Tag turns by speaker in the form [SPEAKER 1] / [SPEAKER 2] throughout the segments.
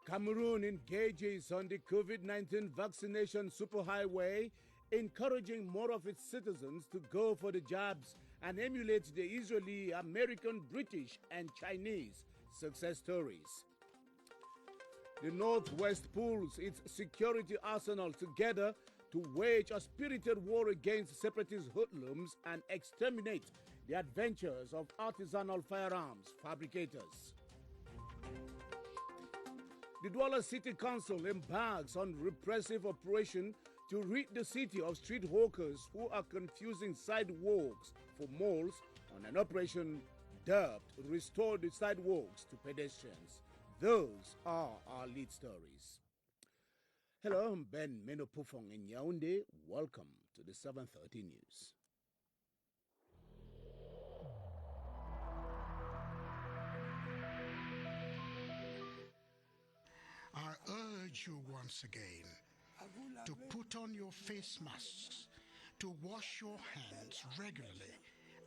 [SPEAKER 1] Cameroon engages on the COVID-19 vaccination superhighway, encouraging more of its citizens to go for the jabs and emulate the Israeli, American, British, and Chinese success stories. The Northwest pulls its security arsenal together to wage a spirited war against separatist hoodlums and exterminate the adventures of artisanal firearms fabricators. The Douala City Council embarks on repressive operation to rid the city of street hawkers who are confusing sidewalks for malls on an operation dubbed Restore the Sidewalks to Pedestrians. Those are our lead stories. Hello, I'm Ben Menopufong in Yaoundé. Welcome to the 7:30 News.
[SPEAKER 2] I urge you once again to put on your face masks, to wash your hands regularly,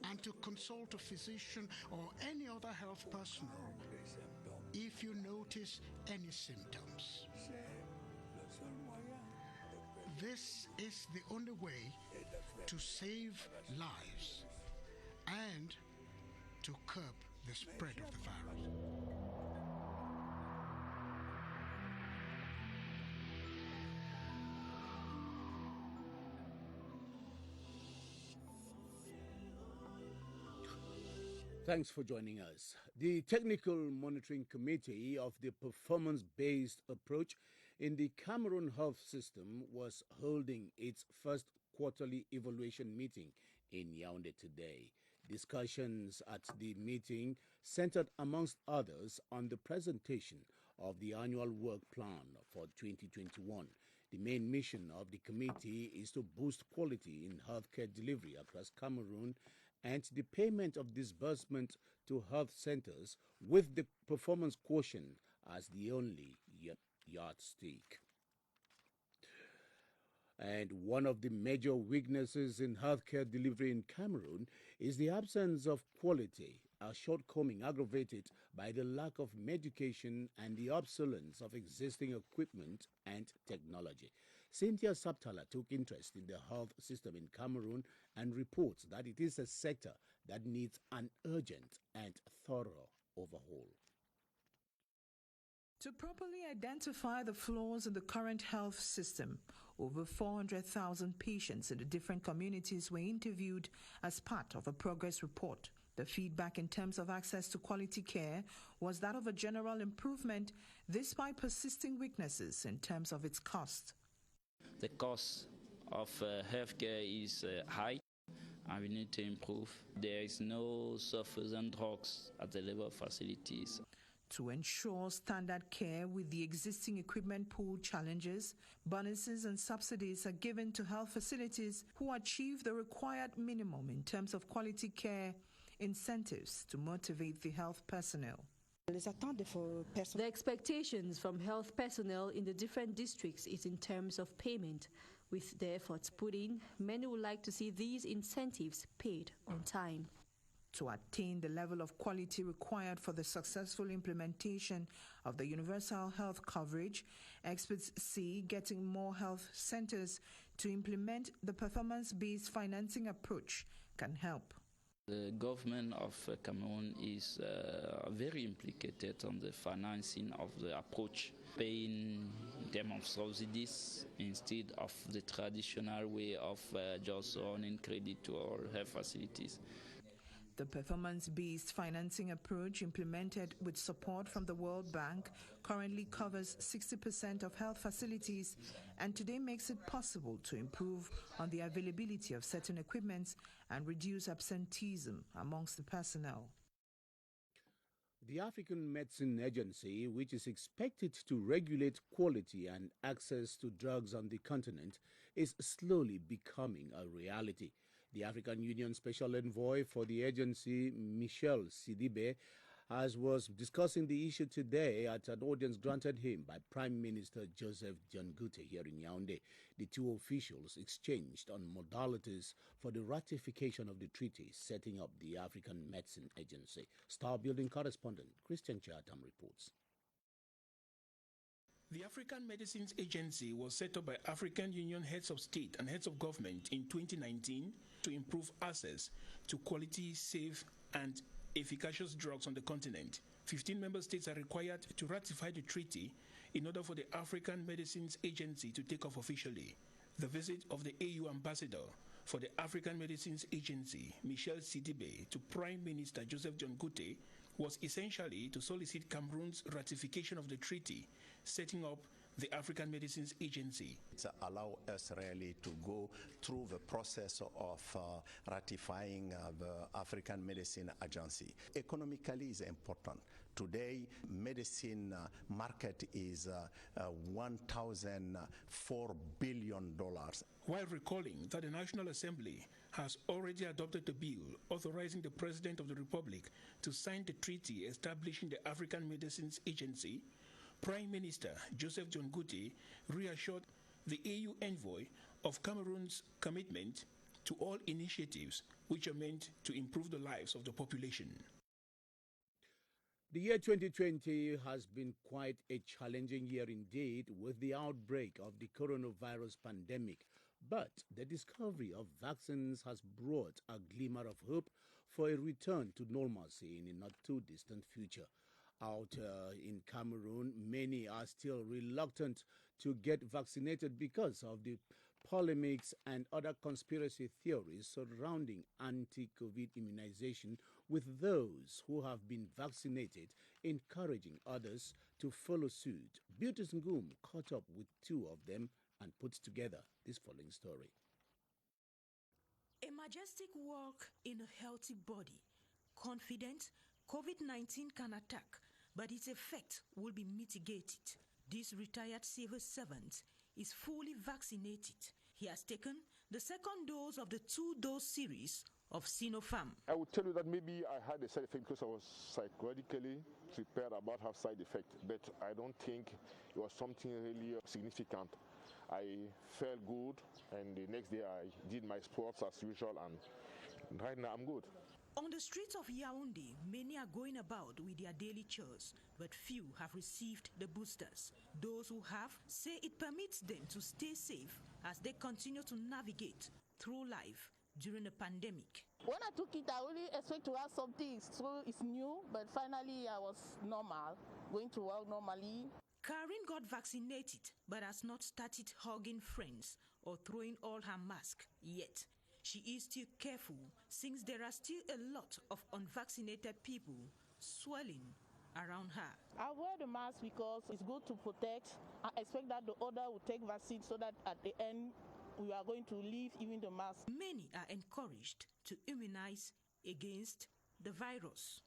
[SPEAKER 2] and to consult a physician or any other health personnel if you notice any symptoms. This is the only way to save lives and to curb the spread of the virus.
[SPEAKER 1] Thanks for joining us. The Technical Monitoring Committee of the Performance-Based Approach in the Cameroon Health System was holding its first quarterly evaluation meeting in Yaoundé today. Discussions at the meeting centered, amongst others, on the presentation of the annual work plan for 2021. The main mission of the committee is to boost quality in healthcare delivery across Cameroon and the payment of disbursement to health centers with the performance quotient as the only yardstick. And one of the major weaknesses in healthcare delivery in Cameroon is the absence of quality, a shortcoming aggravated by the lack of medication and the obsolescence of existing equipment and technology. Cynthia Saptala took interest in the health system in Cameroon and reports that it is a sector that needs an urgent and thorough overhaul.
[SPEAKER 3] To properly identify the flaws in the current health system, over 400,000 patients in the different communities were interviewed as part of a progress report. The feedback in terms of access to quality care was that of a general improvement, despite persisting weaknesses in terms of its cost.
[SPEAKER 4] The cost of healthcare is high, and we need to improve. There is no sufficient drugs at the level of facilities.
[SPEAKER 3] To ensure standard care with the existing equipment pool challenges, bonuses and subsidies are given to health facilities who achieve the required minimum in terms of quality care, incentives to motivate the health personnel.
[SPEAKER 5] The expectations from health personnel in the different districts is in terms of payment. With the efforts put in, many would like to see these incentives paid on time.
[SPEAKER 3] To attain the level of quality required for the successful implementation of the universal health coverage, experts see getting more health centers to implement the performance-based financing approach can help.
[SPEAKER 4] The government of Cameroon is very implicated on the financing of the approach, paying in terms of subsidies instead of the traditional way of just earning credit to our health facilities.
[SPEAKER 3] The performance-based financing approach, implemented with support from the World Bank, currently covers 60% of health facilities and today makes it possible to improve on the availability of certain equipments and reduce absenteeism amongst the personnel.
[SPEAKER 1] The African Medicine Agency, which is expected to regulate quality and access to drugs on the continent, is slowly becoming a reality. The African Union Special Envoy for the agency, Michel Sidibe, was discussing the issue today at an audience granted him by Prime Minister Joseph Diangute here in Yaoundé. The two officials exchanged on modalities for the ratification of the treaty setting up the African Medicine Agency. Star Building correspondent Christian Chatham reports.
[SPEAKER 6] The African Medicines Agency was set up by African Union heads of state and heads of government in 2019 to improve access to quality, safe, and efficacious drugs on the continent. 15 member states are required to ratify the treaty in order for the African Medicines Agency to take off officially. The visit of the AU ambassador for the African Medicines Agency, Michel Sidibe, to Prime Minister Joseph John Goute was essentially to solicit Cameroon's ratification of the treaty, setting up the African Medicines Agency.
[SPEAKER 7] It allows us really to go through the process of ratifying the African Medicine Agency. Economically is important. Today, medicine market is $1,004 billion.
[SPEAKER 6] While recalling that the National Assembly has already adopted a bill authorizing the President of the Republic to sign the treaty establishing the African Medicines Agency, Prime Minister Joseph John Goute reassured the AU envoy of Cameroon's commitment to all initiatives which are meant to improve the lives of the population.
[SPEAKER 1] The year 2020 has been quite a challenging year indeed, with the outbreak of the coronavirus pandemic. But the discovery of vaccines has brought a glimmer of hope for a return to normalcy in a not too distant future. Out in Cameroon, many are still reluctant to get vaccinated because of the polemics and other conspiracy theories surrounding anti-COVID immunization, with those who have been vaccinated encouraging others to follow suit. Beauty Ngum caught up with two of them and put together this following story.
[SPEAKER 8] A majestic walk in a healthy body. Confident, COVID-19 can attack, but its effect will be mitigated. This retired civil servant is fully vaccinated. He has taken the second dose of the 2-dose series of Sinopharm.
[SPEAKER 9] I would tell you that maybe I had a side effect because I was psychologically prepared about her side effect, but I don't think it was something really significant. I felt good, and the next day I did my sports as usual, and right now I'm good.
[SPEAKER 8] On the streets of Yaoundé, many are going about with their daily chores, but few have received the boosters. Those who have say it permits them to stay safe as they continue to navigate through life during a pandemic.
[SPEAKER 10] When I took it, I really expect to have something, so it's new, but finally I was normal, going to work normally.
[SPEAKER 8] Karen got vaccinated, but has not started hugging friends or throwing all her mask yet. She is still careful since there are still a lot of unvaccinated people swirling around her.
[SPEAKER 10] I wear the mask because it's good to protect. I expect that the other will take vaccine so that at the end we are going to leave even the mask.
[SPEAKER 8] Many are encouraged to immunize against the virus.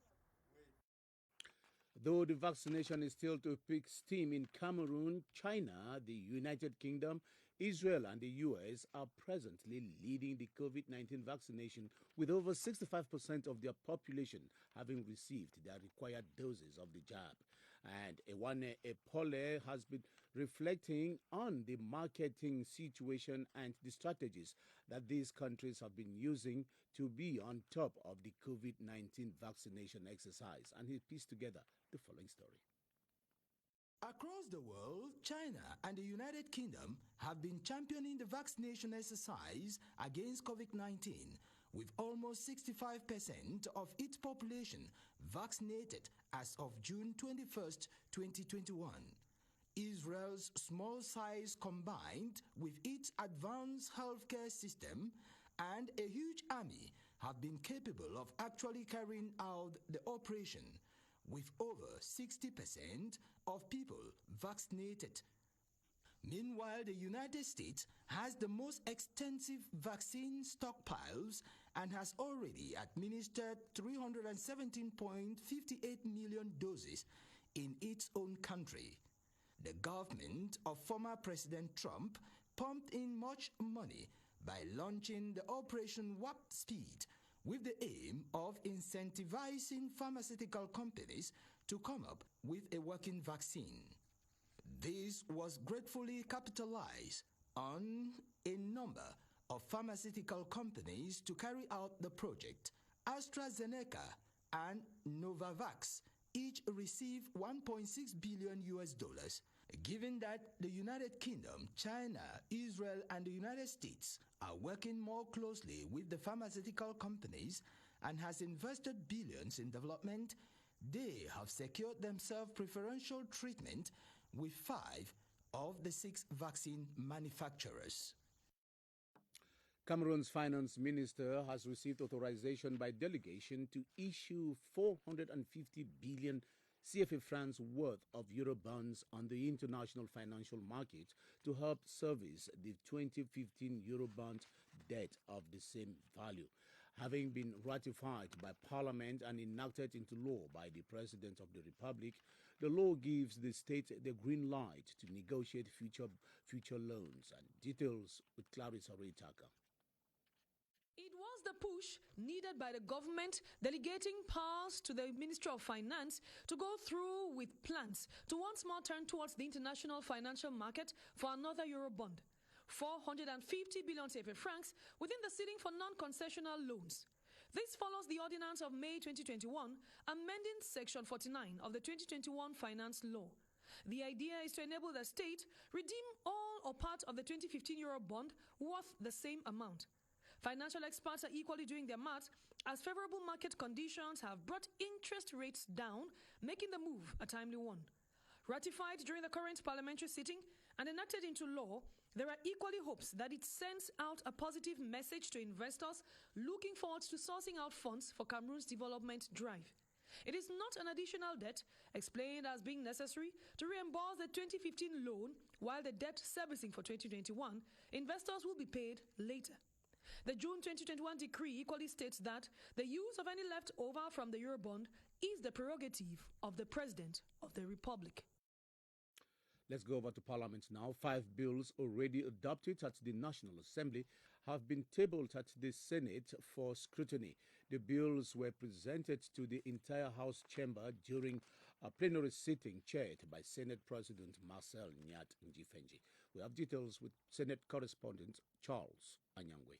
[SPEAKER 1] Though the vaccination is still to pick steam in Cameroon, China, the United Kingdom, Israel and the US are presently leading the COVID-19 vaccination, with over 65% of their population having received their required doses of the jab. And Ewane Epole has been reflecting on the marketing situation and the strategies that these countries have been using to be on top of the COVID-19 vaccination exercise. And he pieced together the following story.
[SPEAKER 11] Across the world, China and the United Kingdom have been championing the vaccination exercise against COVID-19, with almost 65% of its population vaccinated as of June 21st, 2021. Israel's small size, combined with its advanced healthcare system and a huge army, have been capable of actually carrying out the operation, with over 60% of people vaccinated. Meanwhile, the United States has the most extensive vaccine stockpiles and has already administered 317.58 million doses in its own country. The government of former President Trump pumped in much money by launching the Operation Warp Speed, with the aim of incentivizing pharmaceutical companies to come up with a working vaccine. This was gratefully capitalized on a number of pharmaceutical companies to carry out the project. AstraZeneca and Novavax each receive 1.6 billion US dollars. Given that the United Kingdom, China, Israel, and the United States are working more closely with the pharmaceutical companies and has invested billions in development, they have secured themselves preferential treatment with 5 of the 6 vaccine manufacturers.
[SPEAKER 1] Cameroon's finance minister has received authorization by delegation to issue 450 billion Cfa francs worth of Eurobonds on the international financial market to help service the 2015 Eurobond debt of the same value. Having been ratified by Parliament and enacted into law by the President of the Republic, the law gives the state the green light to negotiate future loans. And details with Clarissa Reitaka.
[SPEAKER 12] It was the push needed by the government delegating powers to the Ministry of Finance to go through with plans to once more turn towards the international financial market for another Eurobond. 450 billion CFA francs within the ceiling for non-concessional loans. This follows the Ordinance of May 2021, amending Section 49 of the 2021 Finance Law. The idea is to enable the state redeem all or part of the 2015 Eurobond worth the same amount. Financial experts are equally doing their math, as favorable market conditions have brought interest rates down, making the move a timely one. Ratified during the current parliamentary sitting and enacted into law, there are equally hopes that it sends out a positive message to investors looking forward to sourcing out funds for Cameroon's development drive. It is not an additional debt, explained as being necessary to reimburse the 2015 loan, while the debt servicing for 2021 investors will be paid later. The June 2021 decree equally states that the use of any leftover from the Eurobond is the prerogative of the President of the Republic.
[SPEAKER 1] Let's go over to Parliament now. 5 bills already adopted at the National Assembly have been tabled at the Senate for scrutiny. The bills were presented to the entire House chamber during a plenary sitting chaired by Senate President Marcel Nyat Njifenji. We have details with Senate correspondent Charles Anyangwe.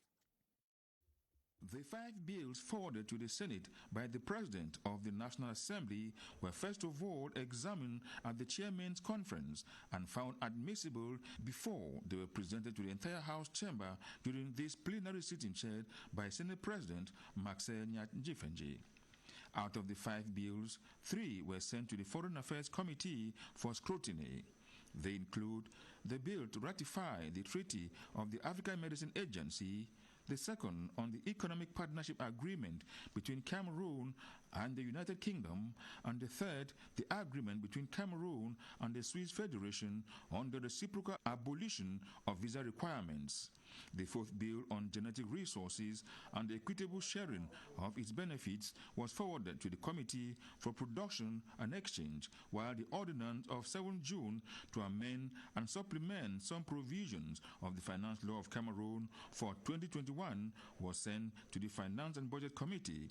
[SPEAKER 13] The 5 bills forwarded to the Senate by the President of the National Assembly were first of all examined at the Chairman's Conference and found admissible before they were presented to the entire House chamber during this plenary sitting chaired by Senate President Marcel Nyat Njifenji. Out of the 5 bills, 3 were sent to the Foreign Affairs Committee for scrutiny. They include the bill to ratify the Treaty of the African Medicine Agency, the second on the Economic Partnership Agreement between Cameroon and the United Kingdom, and the third, the agreement between Cameroon and the Swiss Federation on the reciprocal abolition of visa requirements. The fourth bill on genetic resources and the equitable sharing of its benefits was forwarded to the Committee for Production and Exchange, while the Ordinance of 7 June to amend and supplement some provisions of the Finance Law of Cameroon for 2021 was sent to the Finance and Budget Committee.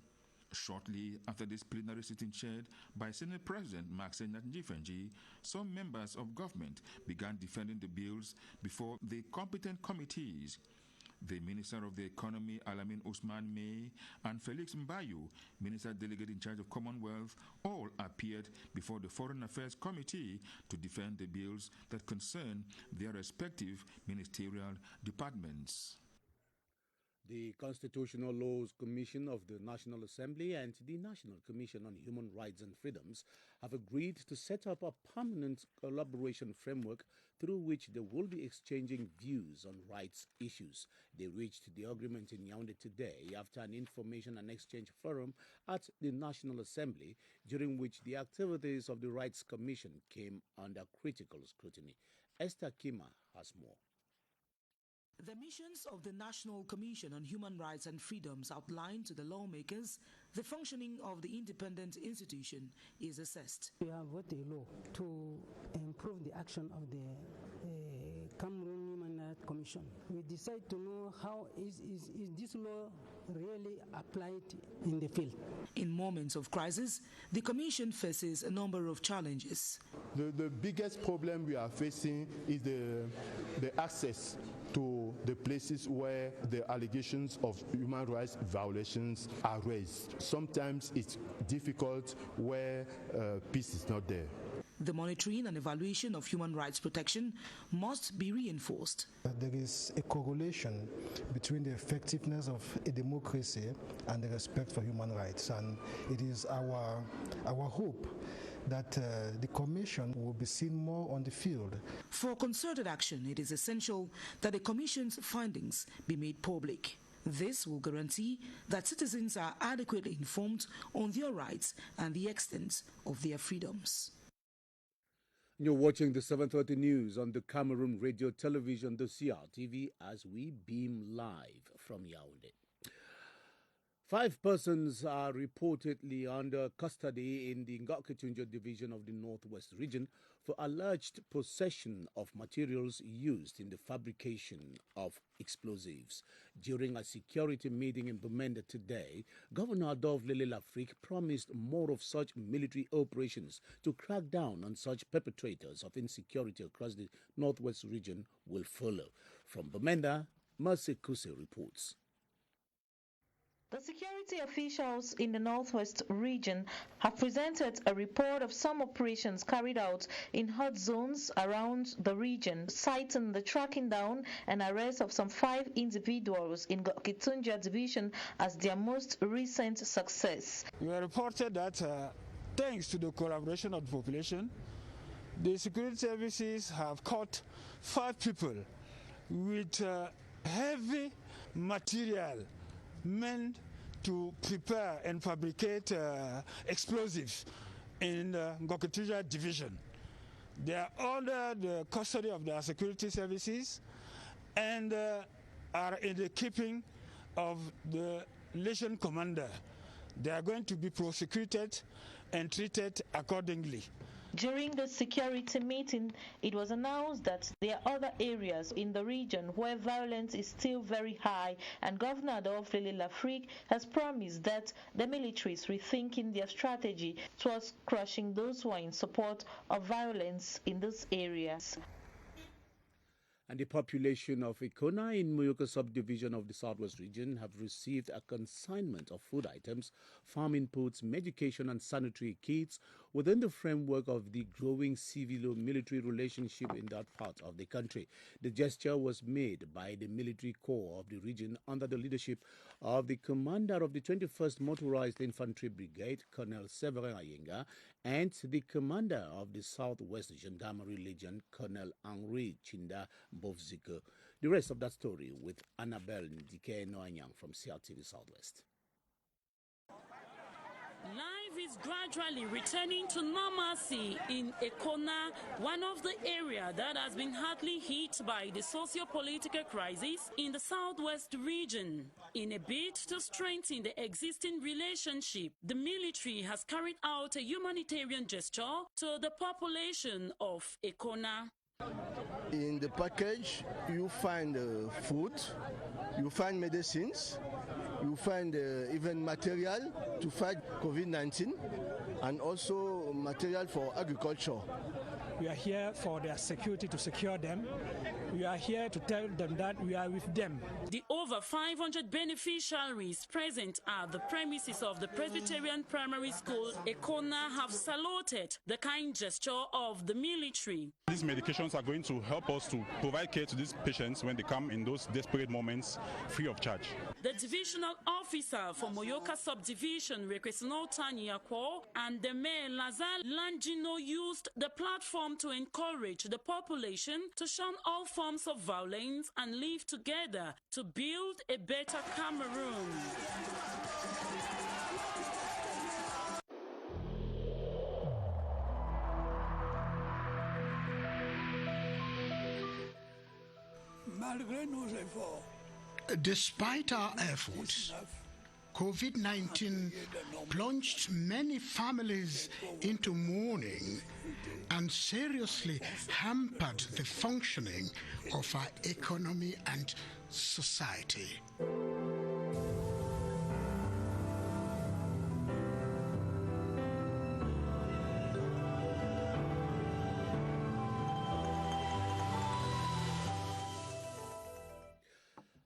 [SPEAKER 13] Shortly after this plenary sitting chaired by Senate President Marcel Nyat Njifenji, some members of government began defending the bills before the competent committees. The Minister of the Economy, Alamin Ousmane May, and Felix Mbayu, Minister Delegate in charge of Commonwealth, all appeared before the Foreign Affairs Committee to defend the bills that concern their respective ministerial departments.
[SPEAKER 1] The Constitutional Laws Commission of the National Assembly and the National Commission on Human Rights and Freedoms have agreed to set up a permanent collaboration framework through which they will be exchanging views on rights issues. They reached the agreement in Yaoundé today after an information and exchange forum at the National Assembly, during which the activities of the Rights Commission came under critical scrutiny. Esther Kmer has more.
[SPEAKER 14] The missions of the National Commission on Human Rights and Freedoms outlined to the lawmakers, the functioning of the independent institution is assessed.
[SPEAKER 15] We have voted a law to improve the action of the Cameroon Human Rights Commission. We decide to know how is this law really applied in the field.
[SPEAKER 14] In moments of crisis, the Commission faces a number of challenges.
[SPEAKER 16] The biggest problem we are facing is the access to the places where the allegations of human rights violations are raised. Sometimes it's difficult where peace is not there.
[SPEAKER 14] The monitoring and evaluation of human rights protection must be reinforced.
[SPEAKER 17] There is a correlation between the effectiveness of a democracy and the respect for human rights, and it is our hope that the Commission will be seen more on the field.
[SPEAKER 14] For concerted action, it is essential that the Commission's findings be made public. This will guarantee that citizens are adequately informed on their rights and the extent of their freedoms.
[SPEAKER 1] You're watching the 7:30 news on the Cameroon radio television, the CRTV, as we beam live from Yaoundé. 5 persons are reportedly under custody in the Ngok division of the Northwest region for alleged possession of materials used in the fabrication of explosives. During a security meeting in Bamenda today, Governor Adolphe Lele-Afrique promised more of such military operations to crack down on such perpetrators of insecurity across the Northwest region will follow. From Bamenda, Mercy Kuse reports.
[SPEAKER 18] The security officials in the Northwest region have presented a report of some operations carried out in hot zones around the region, citing the tracking down and arrest of some 5 individuals in Kitunja division as their most recent success.
[SPEAKER 19] We reported that thanks to the collaboration of the population, the security services have caught 5 people with heavy material meant to prepare and fabricate explosives in the Ngokituja division. They are under the custody of the security services and are in the keeping of the legion commander. They are going to be prosecuted and treated accordingly.
[SPEAKER 18] During the security meeting, it was announced that there are other areas in the region where violence is still very high, and Governor Adolphe Lele-Afrique has promised that the military is rethinking their strategy towards crushing those who are in support of violence in these areas.
[SPEAKER 1] And the population of Ikona in Moyoka subdivision of the Southwest region have received a consignment of food items, farm inputs, medication and sanitary kits within the framework of the growing civilo-military relationship in that part of the country. The gesture was made by the military corps of the region under the leadership of the commander of the 21st Motorized Infantry Brigade, Colonel Severin Ayenga, and the commander of the Southwest Gendarmerie Legion, Colonel Henri Chinda Bovziko. The rest of that story with Annabelle Ndike Noanyang from CRTV Southwest.
[SPEAKER 20] Life is gradually returning to normalcy in Ekona, one of the areas that has been hardly hit by the socio-political crisis in the Southwest region. In a bid to strengthen the existing relationship, the military has carried out a humanitarian gesture to the population of Ekona.
[SPEAKER 21] In the package, you find food, you find medicines, you find even material to fight COVID-19 and also material for agriculture.
[SPEAKER 22] We are here for their security, to secure them. We are here to tell them that we are with them.
[SPEAKER 20] The over 500 beneficiaries present at the premises of the Presbyterian Primary School, Ekona, have saluted the kind gesture of the military.
[SPEAKER 23] These medications are going to help us to provide care to these patients when they come in those desperate moments free of charge.
[SPEAKER 20] The divisional officer for Moyoka subdivision, Rekesino Tanyakwo, and the mayor Lazare Langino used the platform to encourage the population to shun all forms of violence and live together to build a better Cameroon.
[SPEAKER 2] Despite our efforts, COVID-19 plunged many families into mourning and seriously hampered the functioning of our economy and society.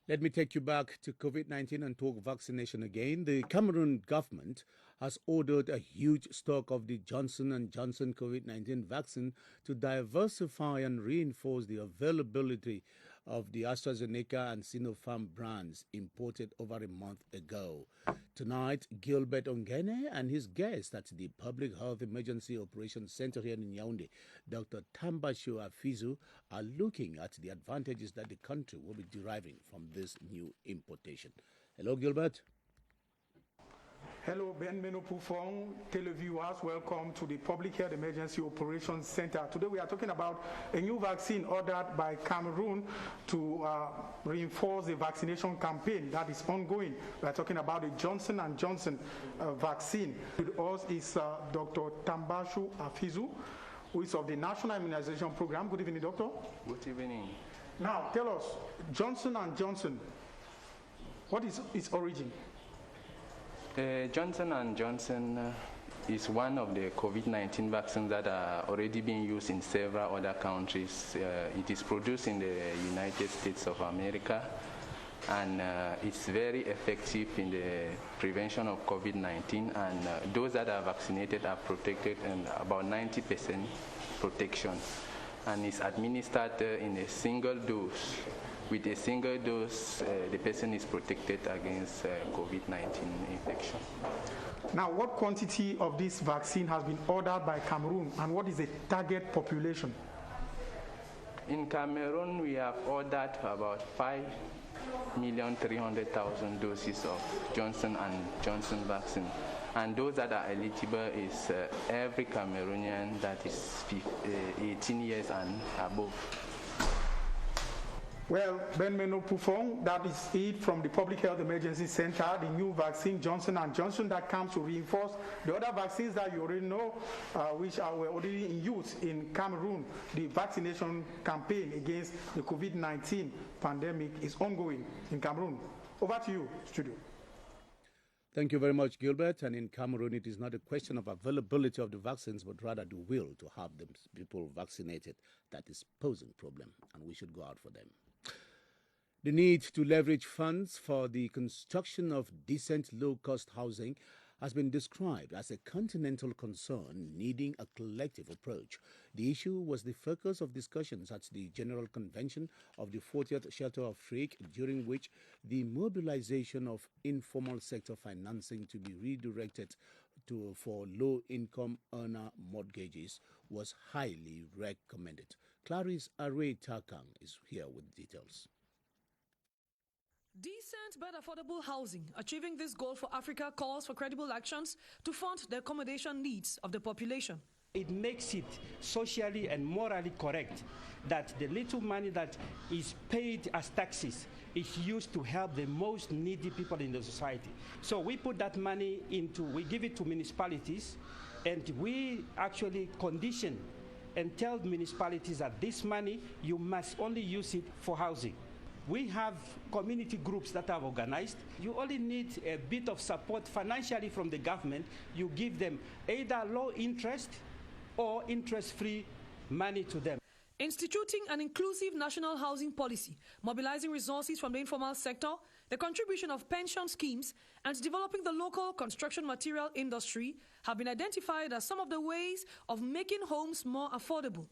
[SPEAKER 1] Let me take you back to COVID-19 and talk vaccination again. The Cameroon government has ordered a huge stock of the Johnson & Johnson COVID-19 vaccine to diversify and reinforce the availability of the AstraZeneca and Sinopharm brands imported over a month ago. Tonight, Gilbert Ongene and his guest at the Public Health Emergency Operations Center here in Yaoundé, Dr. Tambashu Afizu, are looking at the advantages that the country will be deriving from this new importation. Hello, Gilbert.
[SPEAKER 3] Hello, Ben Menopufong, televiewers. Welcome to the Public Health Emergency Operations Center. Today we are talking about a new vaccine ordered by Cameroon to reinforce the vaccination campaign that is ongoing. We are talking about the Johnson & Johnson vaccine. With us is Dr. Tambashu Afizu, who is of the National Immunization Program. Good evening, Doctor.
[SPEAKER 4] Good evening.
[SPEAKER 3] Now, tell us, Johnson & Johnson, what is its origin?
[SPEAKER 4] Johnson & Johnson is one of the COVID-19 vaccines that are already being used in several other countries. It is produced in the United States of America, and it's very effective in the prevention of COVID-19, and those that are vaccinated are protected, and about 90% protection. And it's administered in a single dose. With a single dose, the person is protected against COVID-19 infection.
[SPEAKER 3] Now, what quantity of this vaccine has been ordered by Cameroon, and what is the target population?
[SPEAKER 4] In Cameroon, we have ordered about 5,300,000 doses of Johnson & Johnson vaccine. And those that are eligible is every Cameroonian that is 18 years and above.
[SPEAKER 3] Well, Ben Menopufong, that is it from the Public Health Emergency Center, the new vaccine, Johnson & Johnson, that comes to reinforce the other vaccines that you already know, which were already in use in Cameroon. The vaccination campaign against the COVID-19 pandemic is ongoing in Cameroon. Over to you, studio.
[SPEAKER 1] Thank you very much, Gilbert. And in Cameroon, it is not a question of availability of the vaccines, but rather the will to have them people vaccinated that is posing problem, and we should go out for them. The need to leverage funds for the construction of decent low-cost housing has been described as a continental concern needing a collective approach. The issue was the focus of discussions at the General Convention of the 40th Shelter of Afrique, during which the mobilization of informal sector financing to be redirected for low-income earner mortgages was highly recommended. Clarice Array Takang is here with details.
[SPEAKER 12] Decent but affordable housing. Achieving this goal for Africa calls for credible actions to fund the accommodation needs of the population.
[SPEAKER 5] It makes it socially and morally correct that the little money that is paid as taxes is used to help the most needy people in the society. So we put that money we give it to municipalities, and we actually condition and tell municipalities that this money, you must only use it for housing. We have community groups that are organized. You only need a bit of support financially from the government. You give them either low interest or interest-free money to them.
[SPEAKER 12] Instituting an inclusive national housing policy, mobilizing resources from the informal sector, the contribution of pension schemes, and developing the local construction material industry have been identified as some of the ways of making homes more affordable.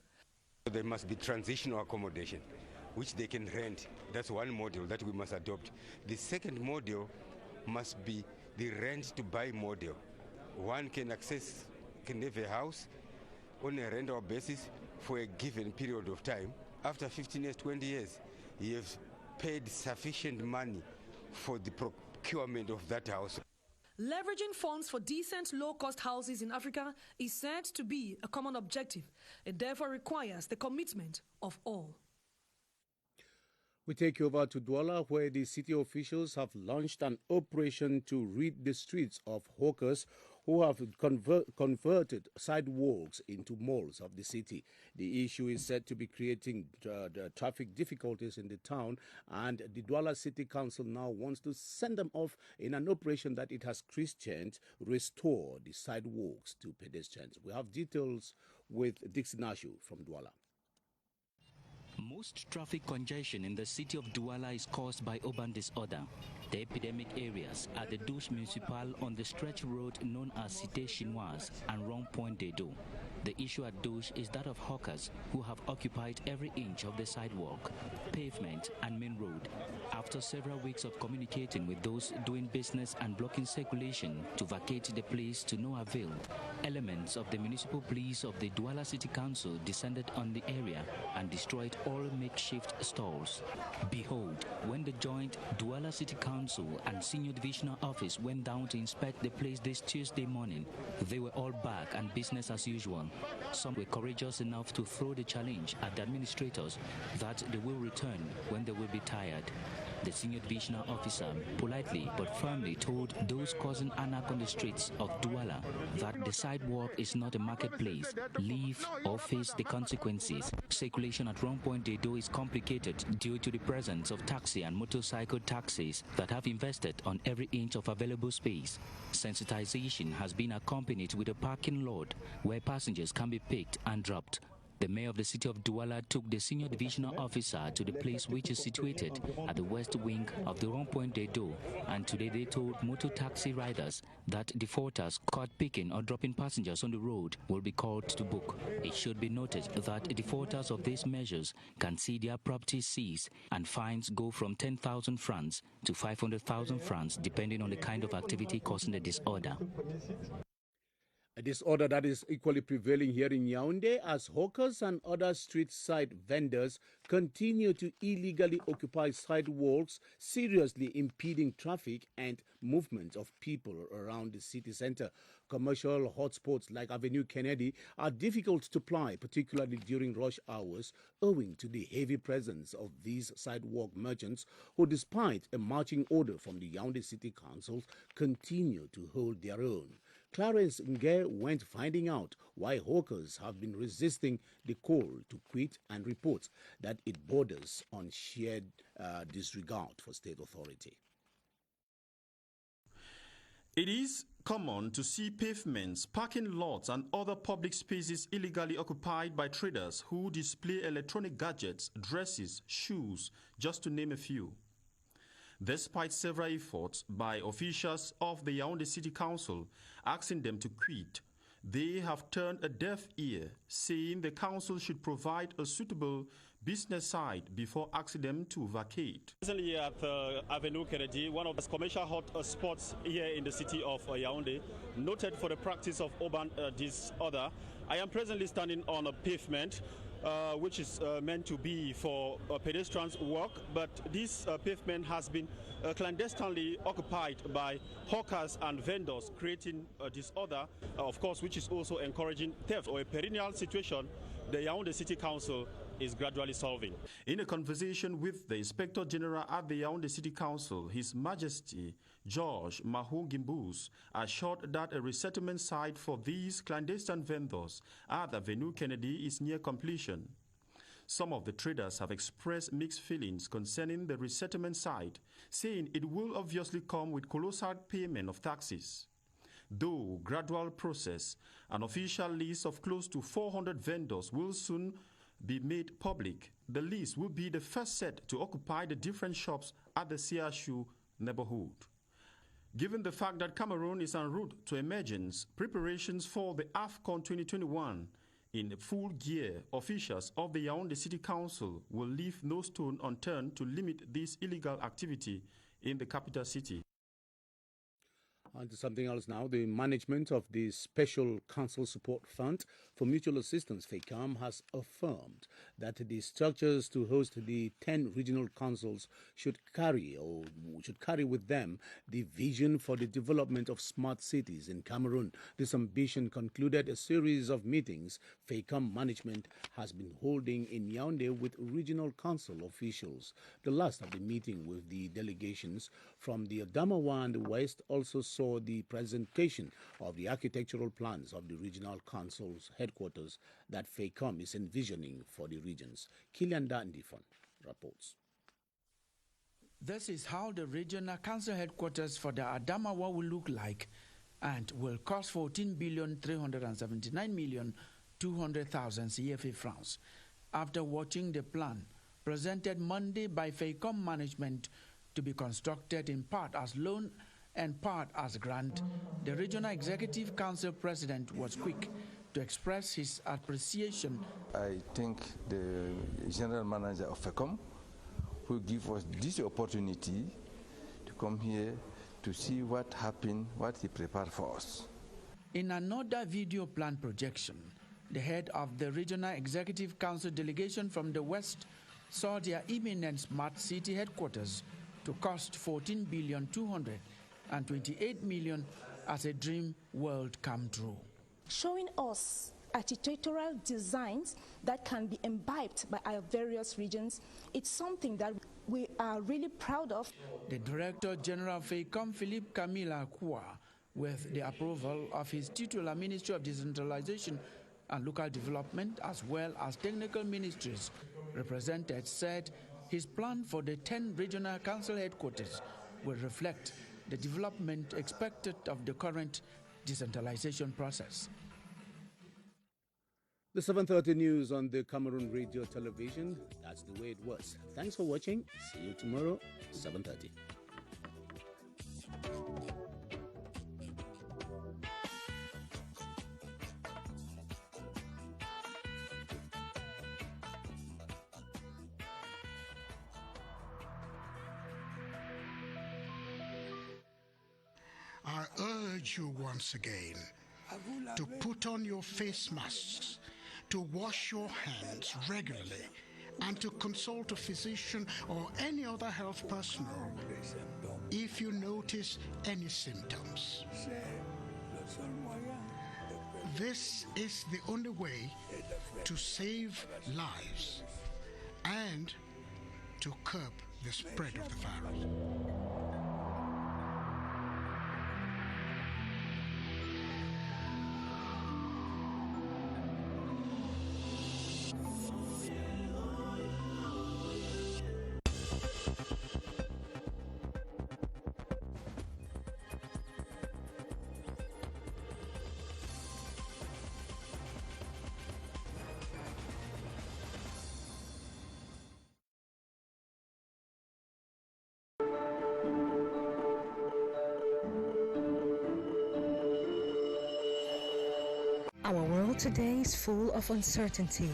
[SPEAKER 24] There must be transitional accommodation, which they can rent. That's one model that we must adopt. The second model must be the rent-to-buy model. One can have a house on a rental basis for a given period of time. After 15 years, 20 years, you have paid sufficient money for the procurement of that house.
[SPEAKER 12] Leveraging funds for decent low-cost houses in Africa is said to be a common objective. It therefore requires the commitment of all.
[SPEAKER 1] We take you over to Douala, where the city officials have launched an operation to rid the streets of hawkers who have converted sidewalks into malls of the city. The issue is said to be creating traffic difficulties in the town, and the Douala City Council now wants to send them off in an operation that it has christened Restore the Sidewalks to Pedestrians. We have details with Dixie Nashu from Douala.
[SPEAKER 6] Most traffic congestion in the city of Douala is caused by urban disorder. The epidemic areas are the Douche Municipal on the stretch road known as Cité Chinoise and Rond-Point des Dos. The issue at Douche is that of hawkers who have occupied every inch of the sidewalk, pavement and main road. After several weeks of communicating with those doing business and blocking circulation to vacate the place to no avail, elements of the municipal police of the Douala City Council descended on the area and destroyed all makeshift stalls. Behold, when the joint Douala City Council and Senior Divisional Office went down to inspect the place this Tuesday morning, they were all back and business as usual. Some were courageous enough to throw the challenge at the administrators that they will return when they will be tired. The senior divisional officer politely but firmly told those causing anarchy on the streets of Douala that the sidewalk is not a marketplace. Leave or face the consequences. Circulation at Rond-Point des Dos is complicated due to the presence of taxi and motorcycle taxis that have invested on every inch of available space. Sensitization has been accompanied with a parking lot where passengers can be picked and dropped. The mayor of the city of Douala took the senior divisional officer to the place which is situated at the west wing of the Rond-Point des Dos, and today they told motor taxi riders that defaulters caught picking or dropping passengers on the road will be called to book. It should be noted that defaulters of these measures can see their property seized and fines go from 10,000 francs to 500,000 francs depending on the kind of activity causing the disorder.
[SPEAKER 1] A disorder that is equally prevailing here in Yaoundé as hawkers and other street side vendors continue to illegally occupy sidewalks, seriously impeding traffic and movement of people around the city center. Commercial hotspots like Avenue Kennedy are difficult to ply, particularly during rush hours, owing to the heavy presence of these sidewalk merchants who, despite a marching order from the Yaoundé City Council, continue to hold their own. Clarence Nge went finding out why hawkers have been resisting the call to quit and reports that it borders on shared disregard for state authority.
[SPEAKER 7] It is common to see pavements, parking lots and other public spaces illegally occupied by traders who display electronic gadgets, dresses, shoes, just to name a few. Despite several efforts by officials of the Yaoundé City Council asking them to quit, they have turned a deaf ear, saying the council should provide a suitable business site before asking them to vacate.
[SPEAKER 9] Recently at Avenue Kennedy, one of the commercial hot spots here in the city of Yaoundé, noted for the practice of urban disorder. I am presently standing on a pavement which is meant to be for pedestrians walk, but this pavement has been clandestinely occupied by hawkers and vendors, creating a disorder, of course, which is also encouraging theft, or a perennial situation the Yaoundé City Council is gradually solving.
[SPEAKER 7] In a conversation with the Inspector General at the Yaoundé City Council, His Majesty George Mahou Gimbous assured that a resettlement site for these clandestine vendors at Avenue Kennedy is near completion. Some of the traders have expressed mixed feelings concerning the resettlement site, saying it will obviously come with colossal payment of taxes. Though gradual process, an official list of close to 400 vendors will soon be made public. The list will be the first set to occupy the different shops at the CSU neighborhood. Given the fact that Cameroon is en route to emergence, preparations for the AFCON 2021 in full gear, officials of the Yaoundé City Council will leave no stone unturned to limit this illegal activity in the capital city.
[SPEAKER 1] On to something else now. The management of the Special Council Support Fund for Mutual Assistance, FCA, has affirmed that the structures to host the 10 regional councils should carry with them the vision for the development of smart cities in Cameroon. This ambition concluded a series of meetings FCA management has been holding in Yaoundé with regional council officials. The last of the meeting with the delegations from the Adamawa and the West also saw the presentation of the architectural plans of the regional council's headquarters that FCA is envisioning for the regions. Kilian Dandifon reports.
[SPEAKER 10] This is how the regional council headquarters for the Adamawa will look like and will cost 14,379,200,000 CFA francs. After watching the plan presented Monday by FEICOM management to be constructed in part as loan and part as grant, the Regional Executive Council President was quick to express his appreciation.
[SPEAKER 8] I think the General Manager of FEICOM will give us this opportunity to come here to see what happened, what he prepared for us.
[SPEAKER 10] In another video plan projection, the head of the Regional Executive Council delegation from the West saw their imminent smart city headquarters to cost $14,228 million as a dream world come true.
[SPEAKER 11] Showing us architectural designs that can be imbibed by our various regions, it's something that we are really proud of.
[SPEAKER 10] The Director General of FEICOM, Philippe Camila Kua, with the approval of his titular Ministry of Decentralization and Local Development, as well as technical ministries represented, said his plan for the 10 regional council headquarters will reflect the development expected of the current decentralization process.
[SPEAKER 1] The 7:30 news on the Cameroon radio television, that's the way it was. Thanks for watching. See you tomorrow, 7:30.
[SPEAKER 2] I urge you once again to put on your face masks, to wash your hands regularly, and to consult a physician or any other health personnel if you notice any symptoms. This is the only way to save lives and to curb the spread of the virus.
[SPEAKER 13] Our world today is full of uncertainty.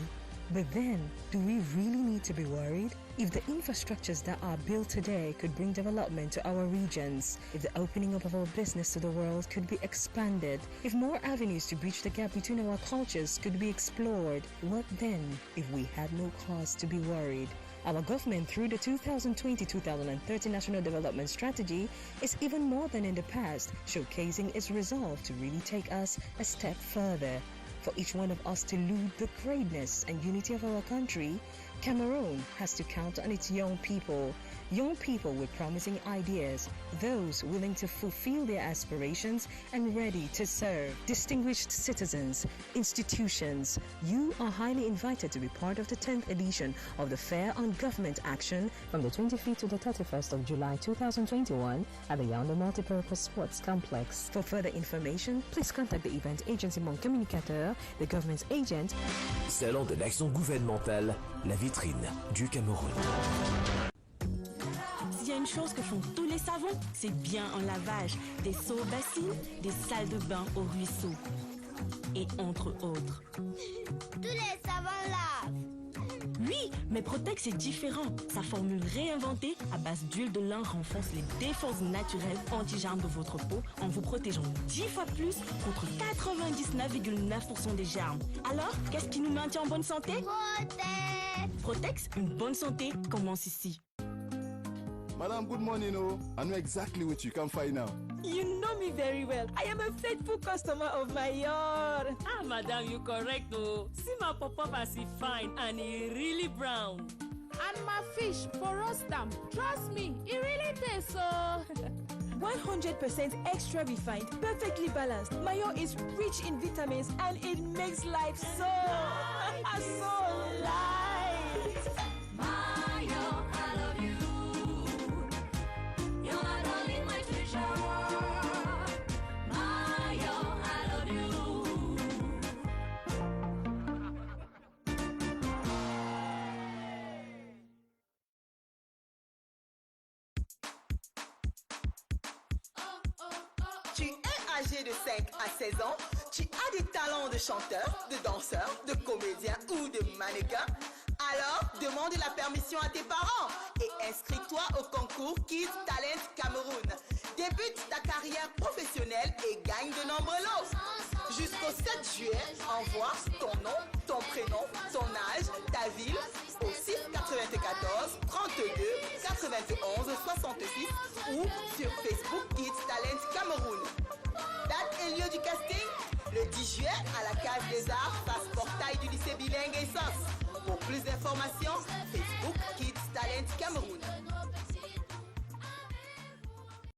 [SPEAKER 13] But then, do we really need to be worried? If the infrastructures that are built today could bring development to our regions, if the opening up of our business to the world could be expanded, if more avenues to bridge the gap between our cultures could be explored, what then if we had no cause to be worried? Our government, through the 2020-2030 National Development Strategy, is even more than in the past, showcasing its resolve to really take us a step further. For each one of us to elude the greatness and unity of our country, Cameroon has to count on its young people with promising ideas, those willing to fulfill their aspirations and ready to serve. Distinguished citizens, institutions, you are highly invited to be part of the 10th edition of the Fair on Government Action from the 25th to the 31st of July 2021 at the Yaoundé Multipurpose Sports Complex. For further information, please contact the event agency Mon Communicateur, the government's agent.
[SPEAKER 15] Salon de l'action gouvernementale, la vitrine du Cameroun.
[SPEAKER 20] S'il y a une chose que font tous les savons, c'est bien un lavage. Des seaux aux bassines, des salles de bain au ruisseau. Et entre autres.
[SPEAKER 25] Tous les savons lavent.
[SPEAKER 20] Oui, mais Protex est différent. Sa formule réinventée à base d'huile de lin renforce les défenses naturelles anti-germes de votre peau en vous protégeant 10 fois plus contre 99,9% des germes. Alors, qu'est-ce qui nous maintient en bonne santé?
[SPEAKER 25] Protex!
[SPEAKER 20] Protex, une bonne santé commence ici.
[SPEAKER 26] Madam, good morning. I know exactly what you can find now.
[SPEAKER 27] You know me very well. I am a faithful customer of my yard.
[SPEAKER 28] Ah, madam, you correct. See my papa as he fine and he really brown.
[SPEAKER 27] And my fish for roastam. Trust me, it really tastes so. 100% extra refined, perfectly balanced. Mayo is rich in vitamins and it makes life so light.
[SPEAKER 25] Mayo, I love you. You're my darling, my treasure. Mayo, I love you.
[SPEAKER 14] âgé de 5 à 16 ans, tu as des talents de chanteur, de danseur, de comédien ou de mannequin? Alors, demande la permission à tes parents et inscris-toi au concours Kids Talent Cameroun. Débute ta carrière professionnelle et gagne de nombreux lots. Jusqu'au 7 juillet, envoie ton nom, ton prénom, ton âge, ta ville au 6 94 32 91 66 ou sur Facebook Kids Talent Cameroun. Date et lieu du casting, le 10 juillet à la Case des Arts, face portail du lycée bilingue et Sos. Pour plus d'informations, Facebook Kids Talent Cameroun.